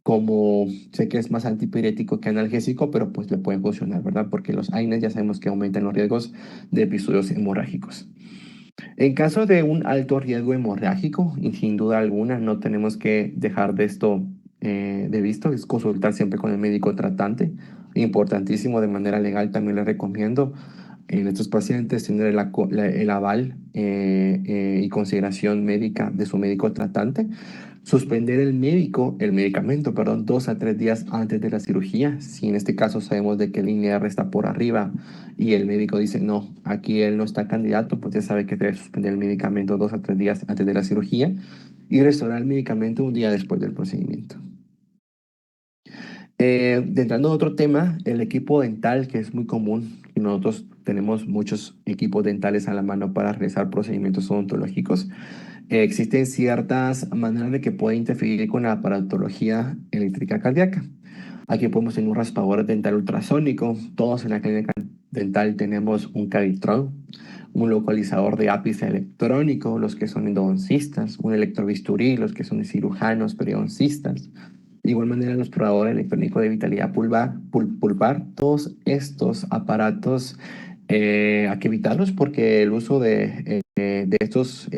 como sé que es más antipirético que analgésico, pero pues le pueden funcionar, ¿verdad? Porque los AINES ya sabemos que aumentan los riesgos de episodios hemorrágicos. En caso de un alto riesgo hemorrágico, y sin duda alguna no tenemos que dejar de esto de visto, es consultar siempre con el médico tratante. Importantísimo de manera legal, también les recomiendo en estos pacientes tener el aval y consideración médica de su médico tratante. Suspender el medicamento, perdón, 2 a 3 días antes de la cirugía. Si en este caso sabemos de que el INR está por arriba y el médico dice, no, aquí él no está candidato, pues ya sabe que debe suspender el medicamento 2 a 3 días antes de la cirugía y restaurar el medicamento un día después del procedimiento. Entrando a otro tema, el equipo dental, que es muy común, y nosotros tenemos muchos equipos dentales a la mano para realizar procedimientos odontológicos. Existen ciertas maneras de que puede interferir con la aparatología eléctrica cardíaca. Aquí podemos tener un raspador dental ultrasónico. Todos en la clínica dental tenemos un Cavitron, un localizador de ápice electrónico, los que son endodoncistas, un electrobisturí, los que son cirujanos periodoncistas. De igual manera, el explorador electrónico de vitalidad pulpar, todos estos aparatos hay que evitarlos porque el uso de estos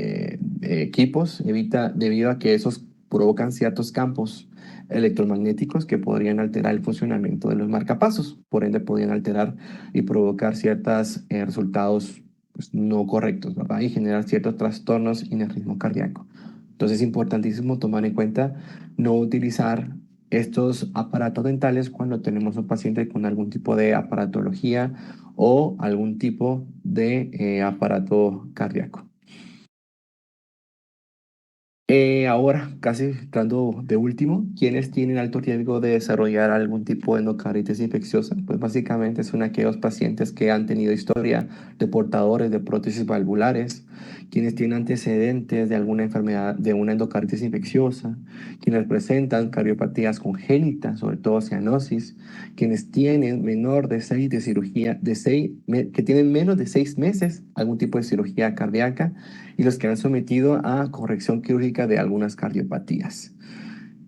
equipos evita debido a que esos provocan ciertos campos electromagnéticos que podrían alterar el funcionamiento de los marcapasos, por ende podrían alterar y provocar ciertos resultados pues, no correctos, ¿verdad? Y generar ciertos trastornos en el ritmo cardíaco. Entonces es importantísimo tomar en cuenta no utilizar estos aparatos dentales cuando tenemos un paciente con algún tipo de aparatología o algún tipo de aparato cardíaco. Ahora, casi entrando de último, ¿quiénes tienen alto riesgo de desarrollar algún tipo de endocarditis infecciosa? Pues básicamente son aquellos pacientes que han tenido historia de portadores de prótesis valvulares, quienes tienen antecedentes de alguna enfermedad, de una endocarditis infecciosa, quienes presentan cardiopatías congénitas, sobre todo cianosis, quienes tienen menor de 6 de cirugía, que tienen menos de 6 meses algún tipo de cirugía cardíaca y los que han sometido a corrección quirúrgica de algunas cardiopatías.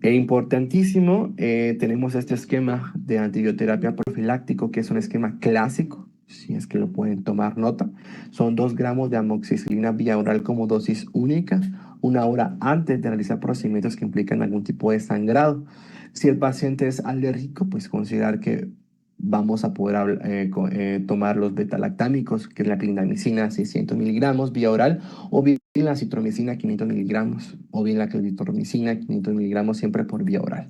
E importantísimo, tenemos este esquema de antibioterapia profiláctico, que es un esquema clásico, si es que lo pueden tomar nota. Son 2 gramos de amoxicilina vía oral como dosis única, 1 hora antes de realizar procedimientos que implican algún tipo de sangrado. Si el paciente es alérgico, pues considerar que vamos a poder tomar los beta-lactámicos, que es la clindamicina 600 miligramos vía oral, o bien la citromicina 500 miligramos, o bien la claritromicina 500 miligramos siempre por vía oral.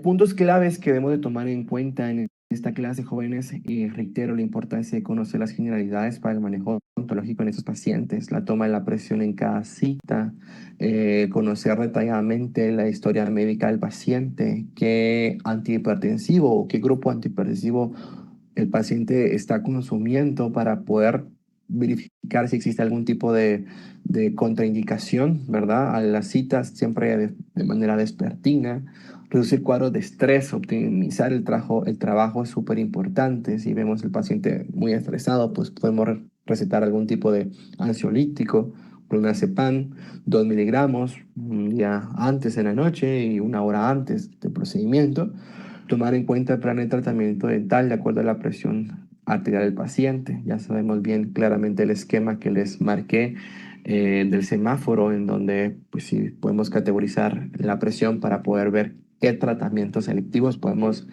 Puntos claves que debemos de tomar en cuenta en esta clase, jóvenes, y reitero la importancia de conocer las generalidades para el manejo odontológico en estos pacientes, la toma de la presión en cada cita, conocer detalladamente la historia médica del paciente, qué antihipertensivo o qué grupo antihipertensivo el paciente está consumiendo para poder verificar si existe algún tipo de contraindicación, ¿verdad? A las citas siempre de manera despertina. Reducir cuadros de estrés, optimizar el trabajo es súper importante. Si vemos el paciente muy estresado, pues podemos recetar algún tipo de ansiolítico, clonazepam, 2 miligramos, un día antes en la noche y una hora antes del procedimiento. Tomar en cuenta el plan de tratamiento dental de acuerdo a la presión arterial del paciente. Ya sabemos bien claramente el esquema que les marqué del semáforo, en donde pues sí podemos categorizar la presión para poder ver qué tratamientos selectivos podemos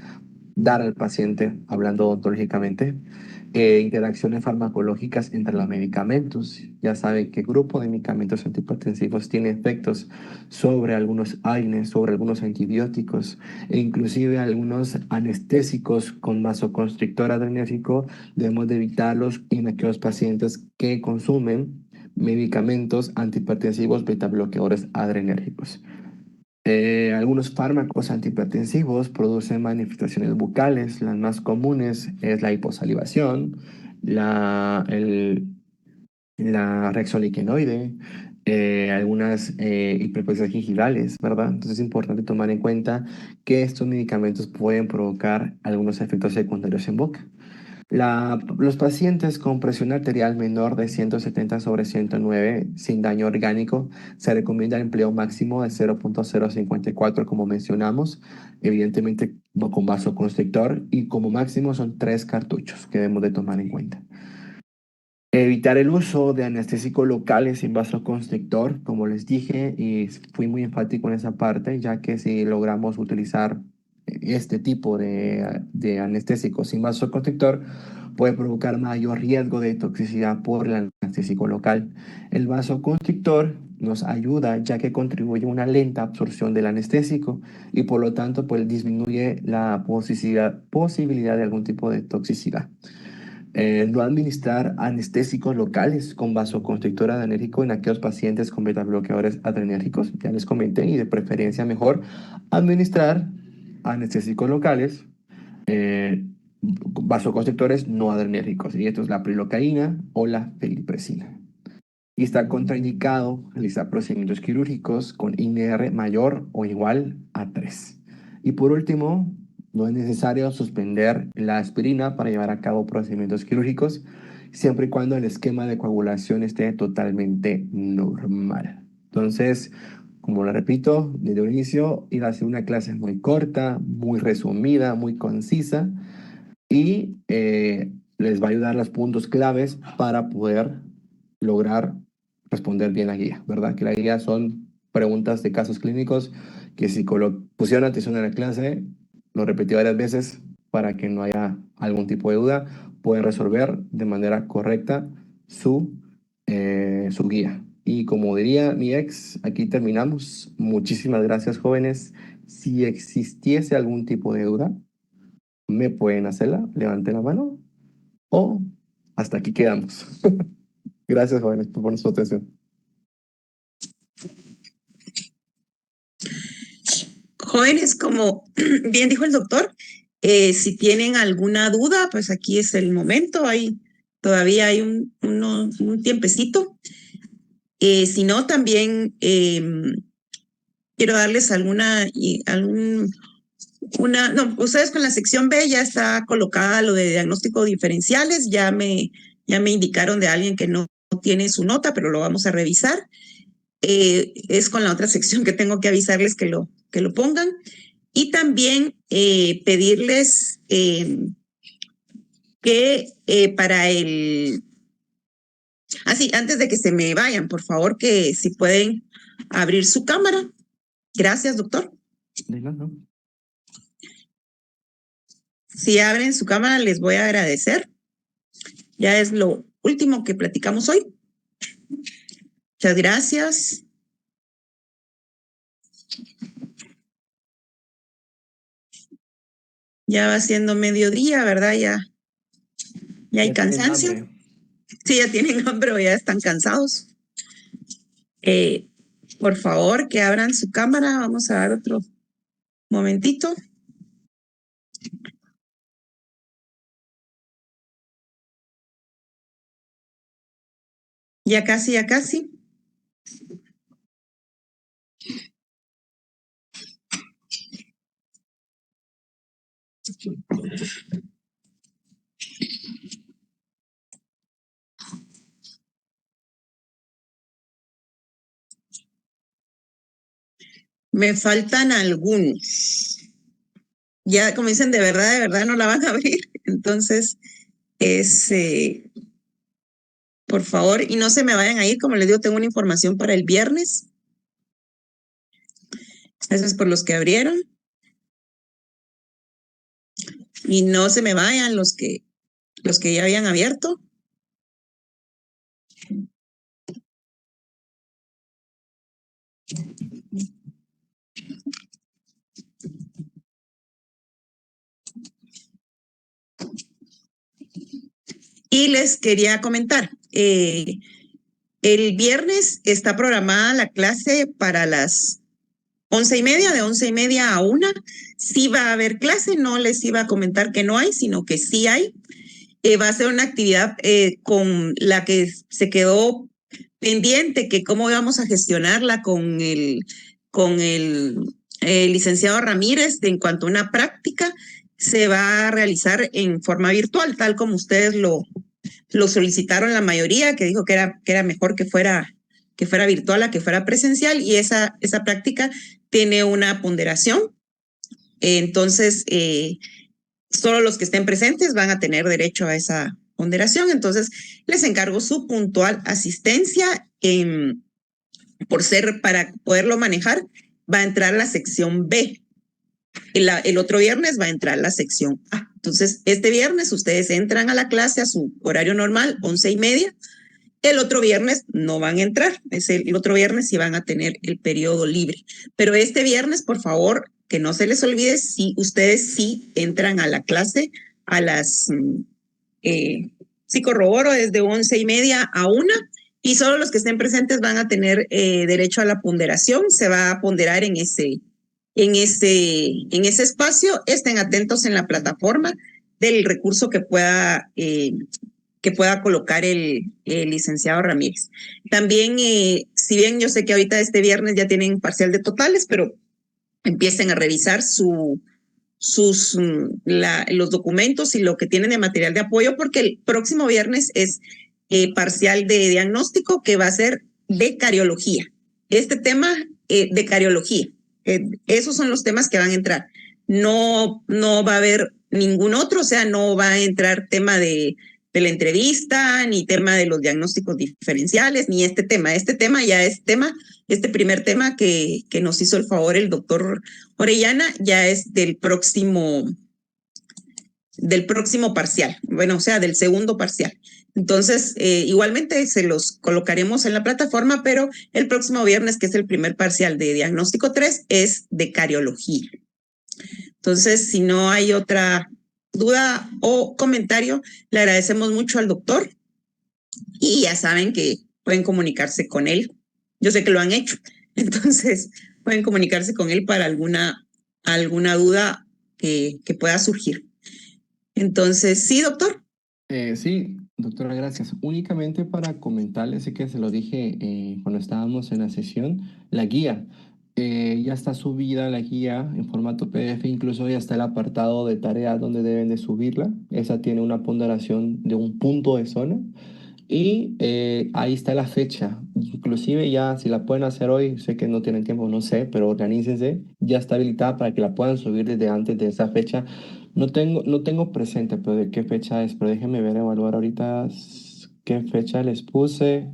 dar al paciente, hablando odontológicamente. Interacciones farmacológicas entre los medicamentos. Ya saben qué grupo de medicamentos antihipertensivos tiene efectos sobre algunos AINES, sobre algunos antibióticos e inclusive algunos anestésicos con vasoconstrictor adrenérgico. Debemos de evitarlos en aquellos pacientes que consumen medicamentos antihipertensivos beta bloqueadores adrenérgicos. Algunos fármacos antihipertensivos producen manifestaciones bucales. Las más comunes es la hiposalivación, la rexoliquinoide, algunas hiperplasias gingivales, ¿verdad? Entonces es importante tomar en cuenta que estos medicamentos pueden provocar algunos efectos secundarios en boca. Los pacientes con presión arterial menor de 170/109 sin daño orgánico se recomienda el empleo máximo de 0,054 como mencionamos, evidentemente con vasoconstrictor, y como máximo son 3 cartuchos que debemos de tomar en cuenta. Evitar el uso de anestésicos locales sin vasoconstrictor, como les dije, y fui muy enfático en esa parte, ya que si logramos utilizar este tipo de anestésicos sin vasoconstrictor, puede provocar mayor riesgo de toxicidad por el anestésico local. El vasoconstrictor nos ayuda ya que contribuye a una lenta absorción del anestésico y por lo tanto pues disminuye la posibilidad de algún tipo de toxicidad. No administrar anestésicos locales con vasoconstrictor adrenérgico en aquellos pacientes con beta bloqueadores adrenérgicos, ya les comenté, y de preferencia mejor administrar anestésicos locales, eh, vasoconstrictores no adrenérgicos, y esto es la prilocaína o la felipresina. Y está contraindicado realizar procedimientos quirúrgicos con INR mayor o igual a 3. Y por último, no es necesario suspender la aspirina para llevar a cabo procedimientos quirúrgicos, siempre y cuando el esquema de coagulación esté totalmente normal. Entonces, como lo repito, desde un inicio, iba a ser una clase muy corta, muy resumida, muy concisa, y les va a ayudar los puntos claves para poder lograr responder bien la guía, ¿verdad? Que la guía son preguntas de casos clínicos que si pusieron atención en la clase, lo repetí varias veces para que no haya algún tipo de duda, pueden resolver de manera correcta su guía. Y como diría mi ex, aquí terminamos. Muchísimas gracias, jóvenes. Si existiese algún tipo de duda, me pueden hacerla, levanten la mano o hasta aquí quedamos. Gracias, jóvenes, por su atención. Jóvenes, como bien dijo el doctor, si tienen alguna duda, pues aquí es el momento, todavía hay un tiempecito. Si no, también quiero darles no, ustedes con la sección B ya está colocada lo de diagnóstico diferenciales, ya me indicaron de alguien que no tiene su nota, pero lo vamos a revisar. Es con la otra sección que tengo que avisarles que lo pongan. Y también pedirles que para antes de que se me vayan, por favor, que si pueden abrir su cámara. Gracias, doctor. De nada. Si abren su cámara, les voy a agradecer. Ya es lo último que platicamos hoy. Muchas gracias. Ya va siendo mediodía, ¿verdad? Ya hay Ya tienen cansancio. hambre. Sí, ya tienen hambre o ya están cansados. Por favor, que abran su cámara. Vamos a dar otro momentito. Ya casi, ya casi. Me faltan algunos. Ya, como dicen, de verdad no la van a abrir. Entonces, por favor, y no se me vayan a ir, como les digo, tengo una información para el viernes. Eso es por los que abrieron. Y no se me vayan los que ya habían abierto. Y les quería comentar, el viernes está programada la clase para las 11:30, de 11:30 a 1. Sí va a haber clase, no les iba a comentar que no hay, sino que sí hay. Va a ser una actividad con la que se quedó pendiente, que cómo íbamos a gestionarla con el licenciado Ramírez en cuanto a una práctica. Se va a realizar en forma virtual, tal como ustedes lo solicitaron la mayoría, que dijo que era mejor que fuera virtual a que fuera presencial, y esa práctica tiene una ponderación. Entonces, solo los que estén presentes van a tener derecho a esa ponderación. Entonces, les encargo su puntual asistencia. Para poderlo manejar, va a entrar la sección B. El otro viernes va a entrar la sección A. Entonces, este viernes ustedes entran a la clase a su horario normal, 11:30. El otro viernes no van a entrar. El otro viernes sí van a tener el periodo libre. Pero este viernes, por favor, que no se les olvide, si ustedes sí entran a la clase a las, sí corroboro, desde 11:30 a 1, y solo los que estén presentes van a tener derecho a la ponderación. Se va a ponderar en ese espacio. Estén atentos en la plataforma del recurso que pueda colocar el licenciado Ramírez. También, si bien yo sé que ahorita este viernes ya tienen parcial de totales, pero empiecen a revisar los documentos y lo que tienen de material de apoyo, porque el próximo viernes es parcial de diagnóstico, que va a ser de cariología. Este tema de cariología, esos son los temas que van a entrar. No va a haber ningún otro, o sea, no va a entrar tema de la entrevista, ni tema de los diagnósticos diferenciales, ni este tema. Este tema ya es este primer tema que nos hizo el favor el doctor Orellana, ya es del próximo parcial, bueno, o sea, del segundo parcial. Entonces, igualmente se los colocaremos en la plataforma, pero el próximo viernes, que es el primer parcial de diagnóstico 3, es de cariología. Entonces, si no hay otra duda o comentario, le agradecemos mucho al doctor, y ya saben que pueden comunicarse con él. Yo sé que lo han hecho, entonces pueden comunicarse con él para alguna duda que pueda surgir. Entonces, sí, doctor. Sí, doctora, gracias. Únicamente para comentarles, sé que se lo dije cuando estábamos en la sesión, la guía. Ya está subida la guía en formato PDF, incluso ya está el apartado de tareas donde deben de subirla. Esa tiene una ponderación de un punto de zona. Y ahí está la fecha. Inclusive ya si la pueden hacer hoy, sé que no tienen tiempo, no sé, pero organícense. Ya está habilitada para que la puedan subir desde antes de esa fecha. No tengo presente, pero de qué fecha es. Pero déjenme ver, evaluar ahorita qué fecha les puse.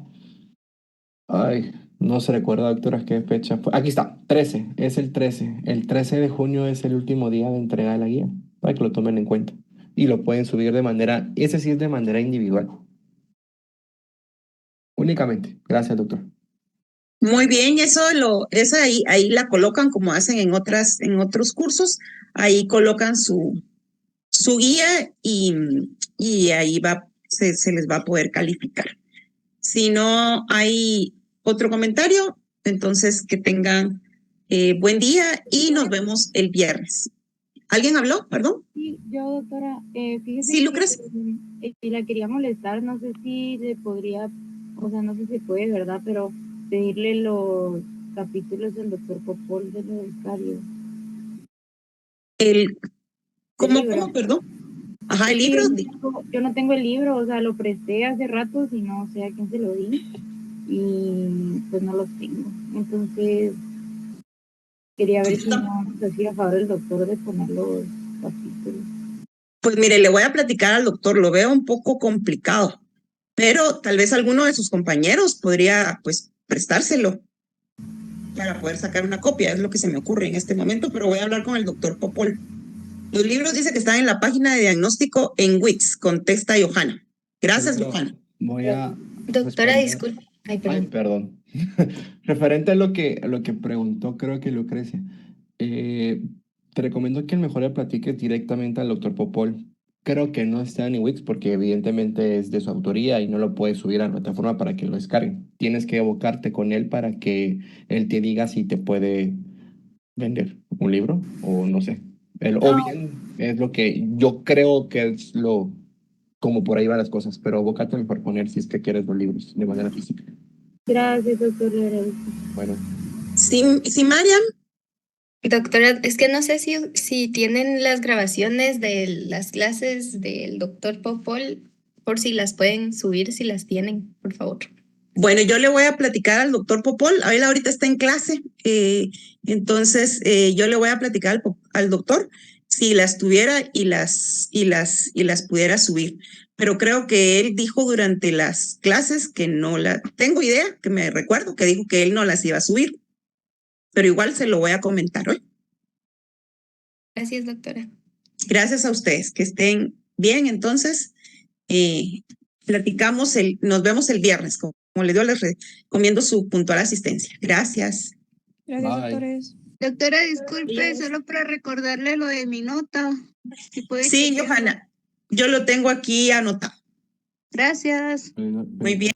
Ay, no se recuerda, doctora, qué fecha fue. Aquí está, 13, es el 13. El 13 de junio es el último día de entrega de la guía. para que lo tomen en cuenta. Y lo pueden subir de manera, ese sí es de manera individual. Únicamente. Gracias, doctor. Muy bien, esa ahí la colocan como hacen en otros cursos, ahí colocan su guía y ahí se les va a poder calificar. Si no hay otro comentario, entonces que tengan buen día y nos vemos el viernes. ¿Alguien habló? Perdón. Sí, yo, doctora, fíjese Sí, que Lucas. la quería molestar, no sé si le podría, o sea, no sé si puede, ¿verdad? Pero pedirle los capítulos del doctor Popol de lo del cario. ¿Cómo, perdón? Ajá, el libro. Yo no tengo el libro, o sea, lo presté hace rato, si no sé a quién se lo di, y pues no los tengo. Entonces, quería ver si no nos hacía favor el doctor de poner los capítulos. Pues mire, le voy a platicar al doctor, lo veo un poco complicado, pero tal vez alguno de sus compañeros podría pues prestárselo para poder sacar una copia, es lo que se me ocurre en este momento, pero voy a hablar con el doctor Popol. Los libros dice que están en la página de diagnóstico en Wix, contesta Johanna. Gracias, Johanna. Voy a Doctora, responder. disculpe. Ay, Ay, perdón. perdón. Referente a lo que preguntó, creo que Lucrecia. Te recomiendo que mejor le platiques directamente al doctor Popol. Creo que no está en Wix porque evidentemente es de su autoría y no lo puedes subir a la plataforma para que lo descarguen. Tienes que evocarte con él para que él te diga si te puede vender un libro o no sé. O bien es lo que yo creo que es lo como por ahí van las cosas, pero evócate mejor con él si es que quieres los libros de manera física. Gracias, doctor, le agradezco. Bueno. Sí, Mariam. Doctora, es que no sé si tienen las grabaciones de las clases del doctor Popol, por si las pueden subir, si las tienen, por favor. Bueno, yo le voy a platicar al doctor Popol, a él ahorita está en clase, entonces yo le voy a platicar al doctor si las tuviera y las pudiera subir. Pero creo que él dijo durante las clases que no tengo idea, que me recuerdo que dijo que él no las iba a subir, pero igual se lo voy a comentar hoy. Gracias, doctora. Gracias a ustedes, que estén bien, entonces nos vemos el viernes, como les digo, les recomiendo su puntual asistencia. Gracias. Gracias, Bye. doctores. Doctora, disculpe, solo para recordarle lo de mi nota. Si puede Sí, chequear. Johanna, yo lo tengo aquí anotado. Gracias. Muy bien.